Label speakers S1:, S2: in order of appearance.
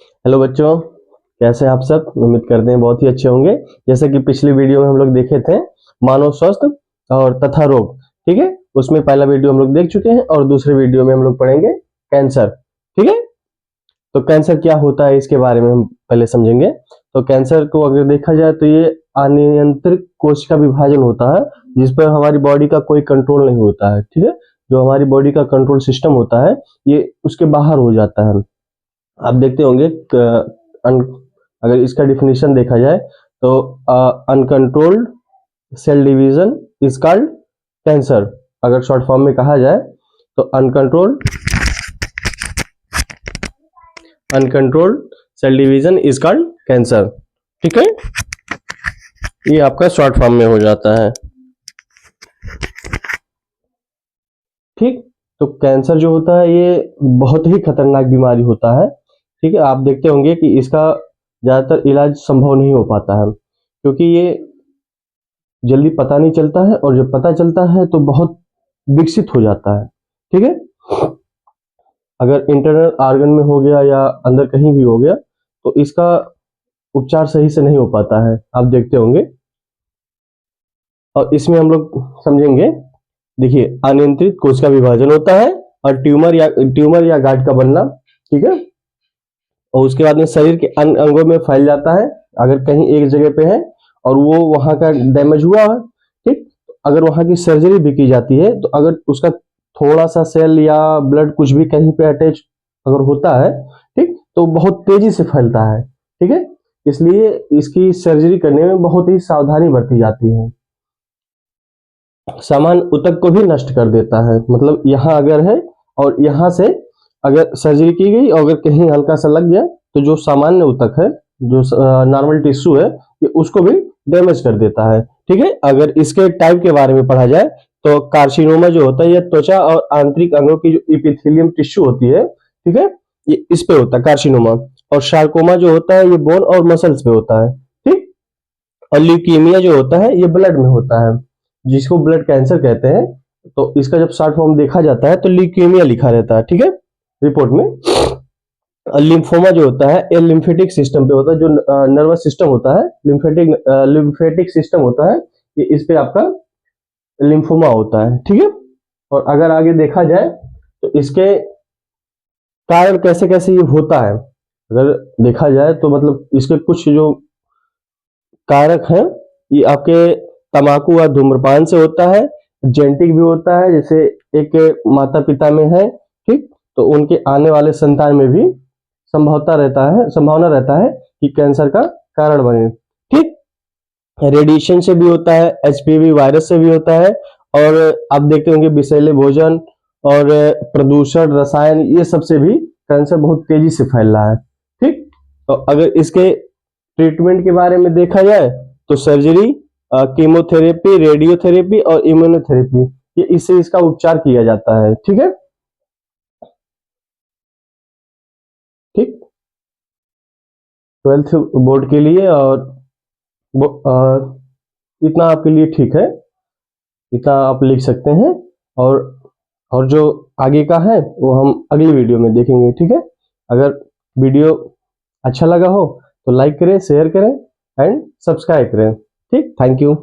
S1: Hello बच्चों, कैसे हैं आप सब। उम्मीद करते हैं बहुत ही अच्छे होंगे। जैसे कि पिछली वीडियो में हम लोग देखे थे मानव स्वास्थ्य और तथा रोग, ठीक है। उसमें पहला वीडियो हम लोग देख चुके हैं और दूसरे वीडियो में हम लोग पढ़ेंगे कैंसर, ठीक है। तो कैंसर क्या होता है इसके बारे में हम पहले समझेंगे। तो कैंसर को अगर देखा जाए तो ये अनियंत्रित कोशिका विभाजन होता है जिस पर हमारी बॉडी का कोई कंट्रोल नहीं होता है, ठीक है। जो हमारी बॉडी का कंट्रोल सिस्टम होता है ये उसके बाहर हो जाता है। आप देखते होंगे अगर इसका डिफिनीशन देखा जाए तो uncontrolled cell division is called cancer. अगर शॉर्ट फॉर्म में कहा जाए तो uncontrolled cell division is called cancer, ठीक है। ये आपका शॉर्ट फॉर्म में हो जाता है, ठीक। तो कैंसर जो होता है ये बहुत ही खतरनाक बीमारी होता है, ठीक है। आप देखते होंगे कि इसका ज्यादातर इलाज संभव नहीं हो पाता है क्योंकि ये जल्दी पता नहीं चलता है और जब पता चलता है तो बहुत विकसित हो जाता है, ठीक है। अगर इंटरनल ऑर्गन में हो गया या अंदर कहीं भी हो गया तो इसका उपचार सही से नहीं हो पाता है, आप देखते होंगे। और इसमें हम लोग समझेंगे, देखिए अनियंत्रित कोशिका विभाजन होता है और ट्यूमर या गांठ का बनना, ठीक है। और उसके बाद में शरीर के अन्य अंगों में फैल जाता है अगर कहीं एक जगह पे है और वो वहां का डैमेज हुआ है, ठीक। अगर वहां की सर्जरी भी की जाती है तो अगर उसका थोड़ा सा सेल या ब्लड कुछ भी कहीं पे अटैच अगर होता है, ठीक, तो बहुत तेजी से फैलता है, ठीक है। इसलिए इसकी सर्जरी करने में बहुत ही सावधानी बरती जाती है। सामान्य ऊतक को भी नष्ट कर देता है, मतलब यहाँ अगर है और यहाँ से अगर सर्जरी की गई और अगर कहीं हल्का सा लग गया तो जो सामान्य ऊतक है, जो नॉर्मल टिश्यू है, ये उसको भी डैमेज कर देता है, ठीक है। अगर इसके टाइप के बारे में पढ़ा जाए तो कार्सिनोमा जो होता है ये त्वचा और आंतरिक अंगों की जो इपिथेलियम टिश्यू होती है, ठीक है, ये इस पे होता है कार्सिनोमा। और सार्कोमा जो होता है ये बोन और मसल्स पे होता है, ठीक। और ल्यूकीमिया जो होता है ये ब्लड में होता है जिसको ब्लड कैंसर कहते हैं। तो इसका जब शॉर्ट फॉर्म देखा जाता है तो ल्यूकीमिया लिखा रहता है, ठीक है, रिपोर्ट में। लिम्फोमा जो होता है ये लिम्फेटिक सिस्टम पे होता है, जो नर्वस सिस्टम होता है, लिम्फेटिक सिस्टम होता है, ये इस पे आपका लिम्फोमा होता है, ठीक है। और अगर आगे देखा जाए तो इसके कारण कैसे कैसे ये होता है, अगर देखा जाए तो मतलब इसके कुछ जो कारक हैं ये आपके तंबाकू व धूम्रपान से होता है, जेनेटिक भी होता है, जैसे एक माता पिता में है, ठीक, तो उनके आने वाले संतान में भी संभावना रहता है कि कैंसर का कारण बने, ठीक। रेडिएशन से भी होता है, एचपीवी वायरस से भी होता है, और आप देखते होंगे विषैले भोजन और प्रदूषण रसायन ये सब से भी कैंसर बहुत तेजी से फैल रहा है, ठीक। तो अगर इसके ट्रीटमेंट के बारे में देखा जाए तो सर्जरी, कीमोथेरेपी, रेडियोथेरेपी और इम्यूनोथेरेपी, ये इससे इसका उपचार किया जाता है, ठीक है, ठीक। 12th बोर्ड के लिए और इतना आपके लिए ठीक है, इतना आप लिख सकते हैं। और और जो आगे का है वो हम अगली वीडियो में देखेंगे, ठीक है। अगर वीडियो अच्छा लगा हो तो लाइक करें, शेयर करें एंड सब्सक्राइब करें, ठीक। Thank you.